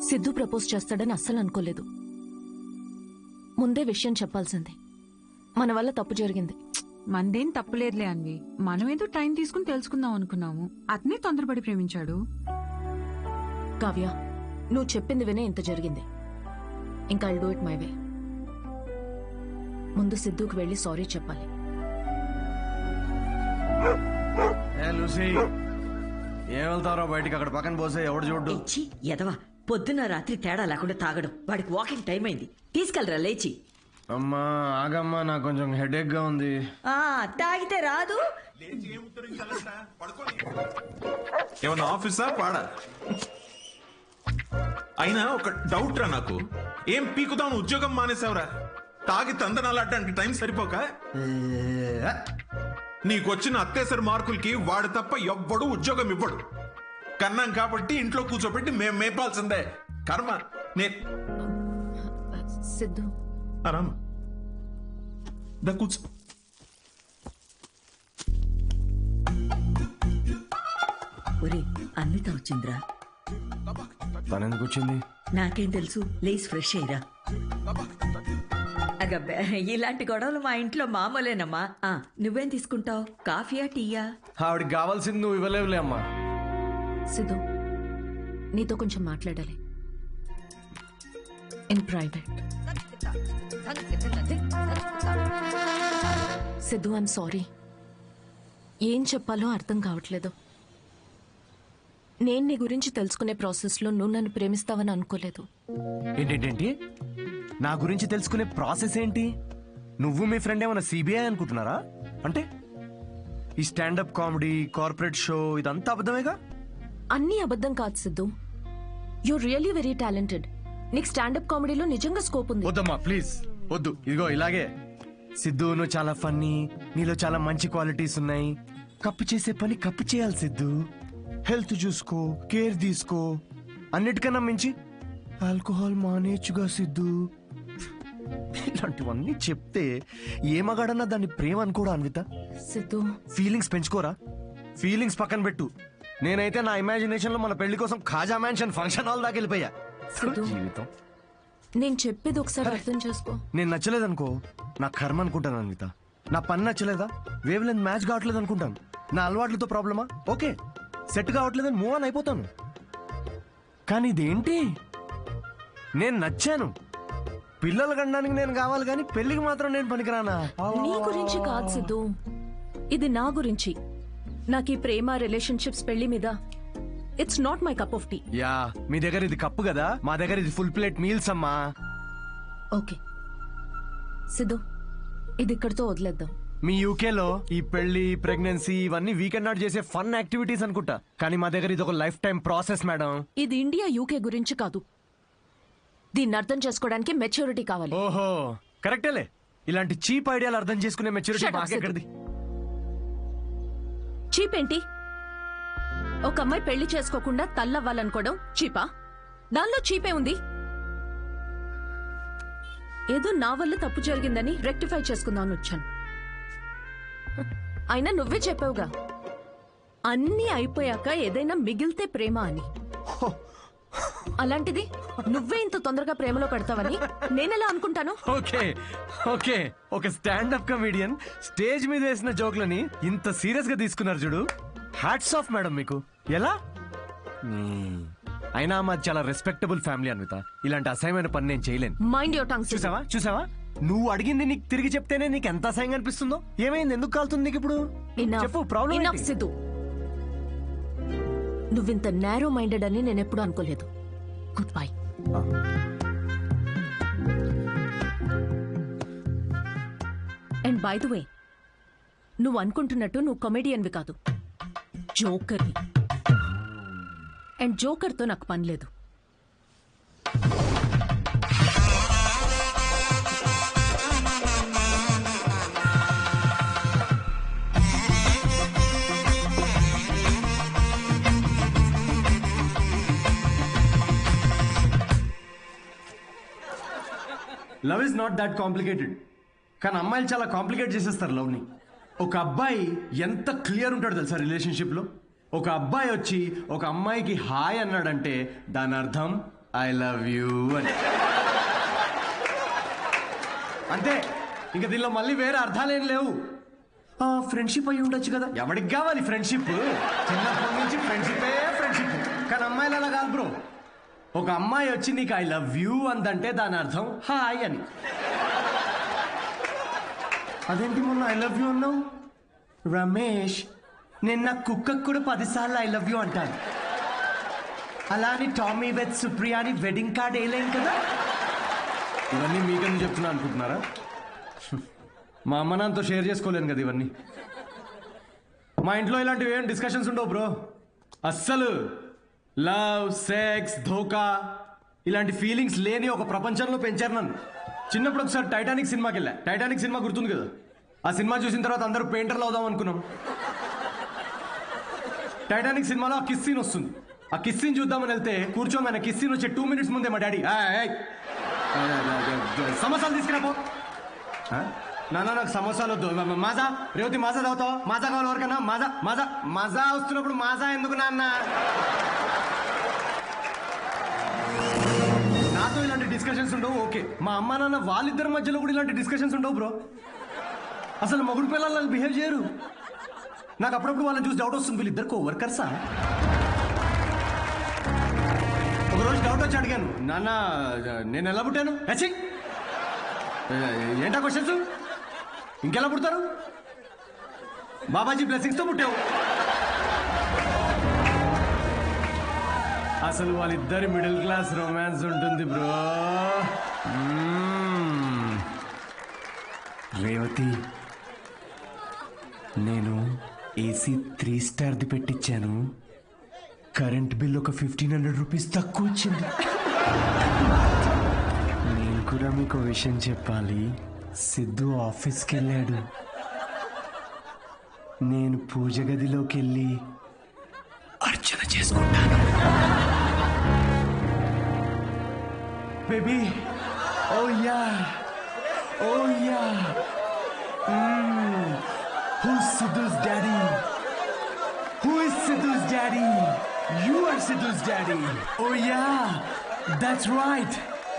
Siddhu propose చేస్తాడని అస్సలు అనుకోలేదు. ముందే విషయం చెప్పాల్సింది. మన వల్ల తప్పు జరిగింది. మందేం తప్పులేదులే అన్వి. మనమేదో టైం తీసుకుని తెలుసుకుందాం అనుకున్నాము. అతనే తొందరపడి ప్రేమించాడు. కావ్య, నువ్వు చెప్పింది వినే ఇంత జరిగింది. ఇంకా I'll do it my way. ముందు సిద్ధుకు వెళ్ళి సారీ చెప్పాలి. ఏం వెళ్తారో బయటికి, అక్కడ పక్కన పోసే ఎవడు చూడ్డు. ఎదవా, పొద్దున్న రాత్రి తేడా లేకుండా తాగడం. వాడికి వాకింగ్ టైం అయింది, తీసుకెళ్ళరా లేచి. అమ్మా ఆగమ్మా, నాకు కొంచెం హెడేక్ గా ఉంది. తాగితే రాదు. ఏమన్నా ఆఫీసా పాడా? అయినా ఒక డౌట్ రా నాకు, ఏం పీకుతావు? ఉద్యోగం మానేసావురా? తాగి తందనాలాడడానికి టైం సరిపోక నీకొచ్చిన అత్తేసరి మార్కులకి వాడు తప్ప ఎవ్వడు ఉద్యోగం ఇవ్వడు. కన్నాం కాబట్టి ఇంట్లో కూర్చోబెట్టి మేం మేపాల్సిందే. కర్మ. సిద్ధు ఆరామ దా కూర్చో. ఒరే, అన్విత వచ్చిందిరా. తనెందుకు వచ్చింది? నాకేం తెలుసు, లేచి ఫ్రెష్ అయ్యిరా. అగబ్బే, ఇలాంటి గొడవలు మా ఇంట్లో మామూలేనమ్మా. నువ్వేం తీసుకుంటావు, కాఫీయా టీయా? ఆవిడికి కావాల్సింది నువ్వు ఇవ్వలేవులే అమ్మా. సిద్ధు, నీతో కొంచెం మాట్లాడాలి, in private. Siddhu, I'm sorry. ఏం చెప్పాలో అర్థం కావట్లేదు. నేను నీ గురించి తెలుసుకునే ప్రాసెస్లో నువ్వు నన్ను ప్రేమిస్తావని అనుకోలేదు. ఏంటేంటి? నా గురించి తెలుసుకునే ప్రాసెస్ ఏంటి? నువ్వు మీ ఫ్రెండ్ ఏమైనా సిబిఐ అనుకుంటున్నారా? అంటే ఈ స్టాండప్ కామెడీ, కార్పొరేట్ షో ఇదంతా అబద్ధమేగా? అన్నీ అబద్ధం కాదు Siddhu. You really very talented. నీకు స్టాండప్ కామెడీలో నిజంగా స్కోప్ ఉంది. వద్దమ్మా ప్లీజ్ వద్దు. ఇదిగో ఇలాగే. సిద్ధు, నువ్వు చాలా ఫన్నీ, నీలో చాలా మంచి క్వాలిటీస్ ఉన్నాయి. కప్పు చేసే పని కప్పు చేయాలి సిద్ధు. హెల్త్ చూసుకో, కేర్ తీసుకో. అన్నిటికన్నా మించి ఆల్కహాల్ మానేచ్చుగా సిద్ధు. ఇలాంటివన్నీ చెప్తే ఏ మగాడన్నా దాన్ని ప్రేమ అనుకోడా అన్విత? సిద్ధు, ఫీలింగ్స్ పెంచుకోరా? ఫీలింగ్స్ పక్కన పెట్టు. నేనైతే నా ఇమాజినేషన్ లో మన పెళ్లి కోసం ఖాజా మ్యాన్షన్ ఫంక్షన్ హాల్ దాకా వెళ్ళిపోయా. జీవితం. నేను చెప్పేది ఒకసారి అర్థం చేసుకో. నేను నచ్చలేదనుకో, నా కర్మ అనుకుంటాను అన్విత. నా పని నచ్చలేదా, వేవ్ లెంత్ మ్యాచ్ కావట్లేదు అనుకుంటాను. నా అలవాట్లతో ప్రాబ్లమా? ఓకే, సెట్ కావట్లేదని మూవ్ ఆన్ అయిపోతాను. కానీ ఇదేంటి, నేను నచ్చాను, పిల్లలు కనడానికి నేను కావాలి, కానీ పెళ్లికి మాత్రం నేను పనికిరానా? నీ గురించి కాదు సిద్ధు, ఇది నా గురించి. నాకు ఈ ప్రేమ, రిలేషన్షిప్స్, పెళ్లి మీద it's not my cup of tea. Yeah, మీ దగ్గర ఇది కప్పు కదా, మా దగ్గర ఇది ఫుల్ ప్లేట్ మీల్స్ అమ్మా. ఓకే సిద్ధు, ఇది ఇక్కడితో వదిలేద్దాం. మీ యూకేలో ఈ పెళ్లి, ప్రెగ్నెన్సీ ఇవన్నీ వీకెండ్ నాట్ చేసే ఫన్ యాక్టివిటీస్ అనుకుంటా, కానీ మా దగ్గర ఇది ఒక లైఫ్ టైం ప్రాసెస్ మేడం. ఇది ఇండియా యూకే గురించి కాదు. దీన్ని అర్థం చేసుకోవడానికి మెచ్యూరిటీ కావాలి. ఓహో కరెక్టేలే. ఇలాంటి చీప్ ఐడియాలు అర్థం చేసుకునే మెచ్యూరిటీ మాకెక్కడిది? చీప్ ఏంటి? ఒక అమ్మాయి పెళ్లి చేసుకోకుండా తల్లవ్వాలనుకోవడం చీపా? దానిలో చీపే ఉంది. ఏదో నా వల్ల తప్పు జరిగిందని రెక్టిఫై చేసుకుందామని వచ్చాను. అయినా నువ్వే చెప్పావుగా, అన్నీ అయిపోయాక ఏదైనా మిగిలితే ప్రేమ అని. అలాంటిది నువ్వే ఇంత తొందరగా ప్రేమలో పెడతావని నేనెలా అనుకుంటాను? ఓకే ఓకే, ఒక స్టాండప్ కమెడియన్ స్టేజ్ మీద వేసిన జోక్లని ఇంత సీరియస్ గా తీసుకున్నారు చూడు. హ్యాట్స్ ఆఫ్ మేడం మీకు. ఎలా? అయినా మాది చాలా రెస్పెక్టబుల్ ఫ్యామిలీ అన్విత. ఇలాంటి అసహ్యమైన పని నేను చేయలేను. Mind your tongue. చూసావా నువ్వు అడిగింది నీకు తిరిగి చెప్తేనే నీకు ఎంత అసహ్యంగా అనిపిస్తుందో. ఏమైంది, ఎందుకు కాలుతుంది నీకు ఇప్పుడు? చెప్పు, ప్రాబ్లం. సిద్ధు, నువ్వింత నేరో మైండెడ్ అని నేను ఎప్పుడు అనుకోలేదు. Good bye. And by the way, నువ్వు అనుకుంటున్నట్టు నువ్వు కమెడియన్వి కాదు, జోకర్వి. అండ్ జోకర్తో నాకు పని లేదు. Love is not that complicated. కానీ అమ్మాయిలు చాలా కాంప్లికేట్ చేసేస్తారు లవ్ని. ఒక అబ్బాయి ఎంత క్లియర్ ఉంటాడు తెలుసా రిలేషన్షిప్లో? ఒక అబ్బాయి వచ్చి ఒక అమ్మాయికి హాయ్ అన్నాడంటే దాని అర్థం ఐ లవ్ యూ అని. అంతే, ఇంకా దీనిలో మళ్ళీ వేరే అర్థాలేం లేవు. ఫ్రెండ్షిప్ అయి ఉండొచ్చు కదా, ఎవరికి కావాలి ఫ్రెండ్షిప్? చిన్నప్పటి నుంచి ఫ్రెండ్షిప్. కానీ అమ్మాయిలు అలా కాదు బ్రో. ఒక అమ్మాయి వచ్చి నీకు ఐ లవ్ యూ అందంటే దాని అర్థం హాయ్ అని. అదేంటి మొన్న ఐ లవ్ యూ అన్నావు? రమేష్, నేను నా కుక్కకు కూడా 10 సార్లు ఐ లవ్ యూ అంటాను. అలా అని టామీ విత్ సుప్రియా అని వెడ్డింగ్ కార్డ్ వేయలేం కదా. ఇవన్నీ మీకెందుకు చెప్తున్నా అనుకుంటున్నారా? మా అమ్మ నాన్నతో షేర్ చేసుకోలేను కదా ఇవన్నీ. మా ఇంట్లో ఇలాంటివి ఏం డిస్కషన్స్ ఉండవు బ్రో. అస్సలు లవ్, సెక్స్, ధోకా ఇలాంటి ఫీలింగ్స్ లేని ఒక ప్రపంచంలో పెంచారు నన్ను. చిన్నప్పుడు ఒకసారి టైటానిక్ సినిమాకి వెళ్ళా. టైటానిక్ సినిమా గుర్తుంది కదా? ఆ సినిమా చూసిన తర్వాత అందరూ పెయింటర్లు అవుదాం అనుకున్నాం. టైటానిక్ సినిమాలో ఆ కిస్ సీన్ వస్తుంది. ఆ కిస్ సీన్ చూద్దామని వెళ్తే కూర్చోమని కిస్ సీన్ వచ్చే 2 minutes ముందే మా డాడీ సమోసాలు తీసుకురాపో. నాన్న నాకు సమోసాలు వద్దు. మాజా రేవతి మాజా తాగుతావా? మాజా కావాలి ఎవరికన్నా? మాజా మాజా మాజా వస్తున్నప్పుడు మాజా ఎందుకు నాన్న? నాతో ఇలాంటి డిస్కషన్స్ ఉండవు ఓకే. మా అమ్మ నాన్న వాళ్ళిద్దరి మధ్యలో కూడా ఇలాంటి డిస్కషన్స్ ఉండవు బ్రో. అసలు మొగుడు పిల్లలు బిహేవ్ చేయరు. నాకు అప్పుడప్పుడు వాళ్ళని చూసి డౌట్ వస్తుంది, వీళ్ళిద్దరు కోవర్కర్సా? ఒకరోజు డౌట్ వచ్చి అడిగాను, నాన్న నేను ఎలా పుట్టాను? ఏంటా క్వశ్చన్స్? ఇంకెలా పుడతారు? బాబాజీ బ్లెస్సింగ్స్తో పుట్టావు. అసలు వాళ్ళిద్దరి మిడిల్ క్లాస్ రొమాన్స్ ఉంటుంది బ్రో. రేవతి, నేను ఏసీ 3 స్టార్ది పెట్టించాను. కరెంట్ బిల్ ఒక 1500 రూపీస్ తక్కువ వచ్చింది. నేను కూడా మీకు విషయం చెప్పాలి. సిద్ధు ఆఫీస్కి వెళ్ళాడు. నేను పూజ గదిలోకి వెళ్ళి అర్చన చేసుకుంటాను. Baby, oh yeah, oh yeah. Who's Sidhu's daddy? Who is Sidhu's daddy? You are Sidhu's daddy. Oh yeah, that's right.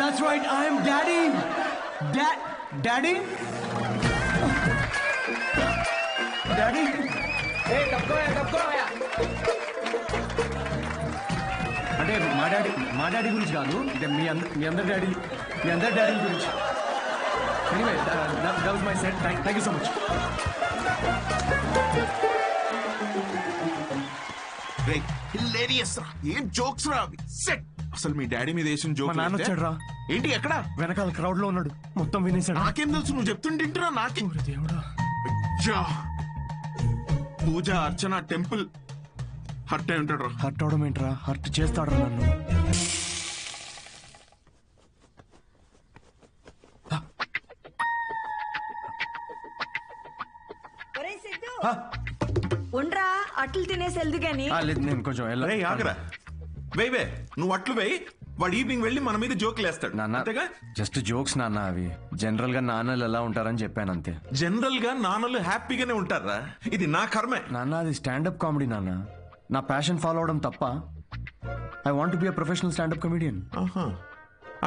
That's right. I am daddy. Daddy? Daddy? Hey, dabko ya. అంటే మా డాడీ గురించి కాదు, అంటే మీ అందరి daddy గురించి. Anyway, that was my set. Thank you so much. Hilarious రా, ఏం jokes రా అవి. సెట్. అసలు మీ డాడీ మీద వేసిన జోక్. మా నాన్న వచ్చాడు రా. ఏంటి ఎక్కడ? వెనకాల క్రౌడ్ లో ఉన్నాడు. మొత్తం వినేశాడు. నాకేం తెలుసు, నువ్వు చెప్తుంటేంటున్నా నాకే. దేవుడా. అయ్యా, పూజ అర్చన టెంపుల్ హర్ట్ అయి ఉంటాడు రా. హర్ట్ అవడం ఏంట్రా? హర్ట్ చేస్తాడు రా నన్ను. ఉండ్రా, అట్లు తినేసి వెళ్దు గాని. లేదు, నేను కొంచెం రేయ్ ఆగరా. వేవే, నువ్వు అట్లు వేయి. వాడు ఈవినింగ్ వెళ్ళి మన మీద జోకులు వేస్తాడు. నాన్న, అంతేగా? జస్ట్ జోక్స్ నాన్న. అవి జనరల్ గా నాన్నలు ఎలా ఉంటారని చెప్పాను అంతే. జనరల్ గా నాన్నలు హ్యాపీగానే ఉంటారా? ఇది నా కర్మే నాన్న. అది స్టాండప్ కామెడీ నాన్న. నా ప్యాషన్ ఫాలో అవడం తప్ప. I want be a professional standup comedian.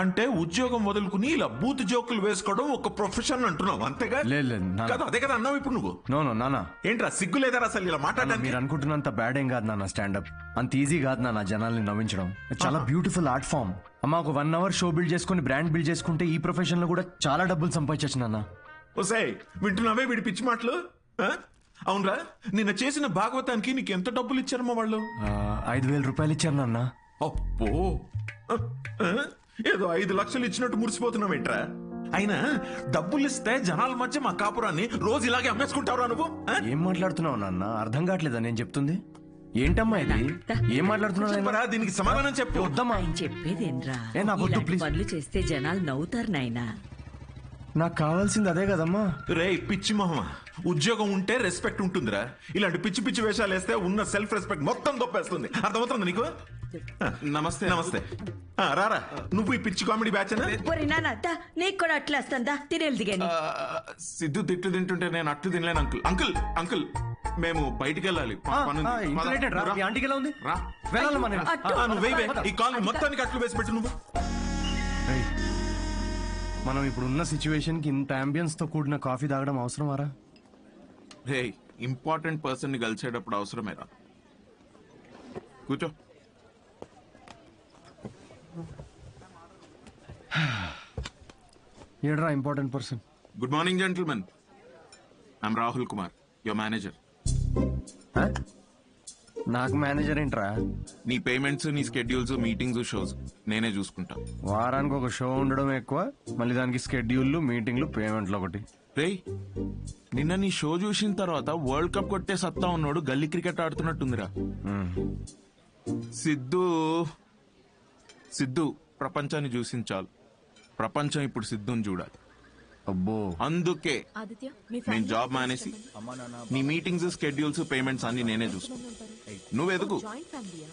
అంటే ఉద్యోగం వదులుకుని ఇలా బూత్ జోకులు వేసుకోవడం ఒక ప్రొఫెషన్ అంటున్నావు అంతేగా? లేదు కదా, అదే కదా అన్నావు ఇప్పుడు నువ్వు. నో నాన్న. ఏంట్రా సిగ్గు లేదా అసలు ఇలా మాట్లాడడానికి? మీరు అనుకుంటున్నంత బ్యాడ్ ఏం కాదు నాన్న. స్టాండప్ అంత ఈజీ కాదు నాన్న జనాల్ని నవ్వించడం. చాలా బ్యూటిఫుల్ ఆర్ట్ ఫామ్. అమ్మ, ఒక 1 hour షో బిల్డ్ చేసుకుని బ్రాండ్ బిల్డ్ చేసుకుంటే ఈ ప్రొఫెషన్ లో కూడా చాలా డబ్బులు సంపాదించచ్చు నాన్న. ఓసే, వింటున్నావే వీడి పిచ్చి మాటలు? అవునరా, నిన్న చేసిన భాగవతానికి నీకు ఎంత డబ్బులు ఇచ్చారమ్మా వాళ్ళు? 5,000 రూపాయలు ఇచ్చారు నాన్న. అప్పో, ఏదో 5 లక్షలు ఇచ్చినట్టు మురిసిపోతున్నావేంట్రా? అయినా డబ్బులు ఇస్తే జనాల మధ్య మా కాపురాన్ని రోజు ఇలాగే అమ్మేసుకుంటావురా నువ్వు? ఏం మాట్లాడుతున్నావు నాన్న? అర్థం కావట్లేదా నేను చెప్తుంది? ఏంటమ్మా ఇది? ఏం మాట్లాడుతున్నావు? చెప్పరా, దీనికి సమాధానం చెప్పు. వద్దమ్మా. ఆయన చెప్పేదేంరా, నాకు వద్దు, ఇలాంటి ప్లీజ్. పనులు చేస్తే జనాలు నవ్వుతారు నాయనా. నాకు కావాల్సింది అదే కదమ్మా. రే పిచ్చి మొహమా, ఉద్యోగం ఉంటే రెస్పెక్ట్ ఉంటుందిరా. ఇలాంటి పిచ్చి పిచ్చి వేషాలు వేస్తే ఉన్న సెల్ఫ్ రెస్పెక్ట్ మొత్తం దొప్పేస్తుంది. అర్థమవుతుంది నీకు? నమస్తే నమస్తే. రారా, నువ్వు ఈ పిచ్చి కామెడీ బ్యాచ్? ఒరే నాన్న, నీకు కూడా అట్లా వస్తుందా? తినేది గాని. సిద్ధు తిట్టు తింటుంటే నేను అట్లు తినలేను అంకుల్. అంకుల్ మేము బయటికి వెళ్ళాలి పనుంది. ఇంత పద. లేటెడ్ రా రా. ఈ ఆంటీకి ఎలా ఉంది రా. వెళ్ళాలమ్మా నేను నువ్వు వేయవే. ఈ కాలనీ మొత్తానికి అట్లు వేసి పెట్టు నువ్వు. రేయ్, మనం ఇప్పుడు ఉన్న సిచ్యువేషన్ కి ఇంత అంబియన్స్ తో కూడిన కాఫీ తాగడం అవసరమారా? రే ఇంపార్టెంట్ పర్సన్ ని కలిసేటప్పుడు అవసరమేరా. కూర్చో. ఏడ్రా important person? Good morning gentlemen. I'm Rahul Kumar, your manager. నాకు మేనేజర్ ఏంట్రా? నీ పేమెంట్స్, నీ స్కెడ్యూల్స్, మీటింగ్స్, షోస్ నేనే చూసుకుంటా. వారానికి ఒక షో ఉండడం ఎక్కువ, మళ్ళీ దానికి స్కెడ్యూల్లు, మీటింగ్లు, పేమెంట్లు ఒకటి. రేయ్ నిన్న నీ షో చూసిన తర్వాత వరల్డ్ కప్ కొట్టే సత్తా ఉన్నాడు గల్లీ క్రికెట్ ఆడుతున్నట్టుందిరా. సిద్ధు ప్రపంచాన్ని చూసింది చాలు. ప్రపంచం ఇప్పుడు సిద్ధుని చూడాలి. అబ్బో, అందుకే ఆదిత్య మీ నేను జాబ్ మానేసి నీ మీటింగ్స్, స్కెడ్యూల్స్, పేమెంట్స్ అన్ని నేనే చూసుకుంటా. నువ్వు ఎదుగు. Joint family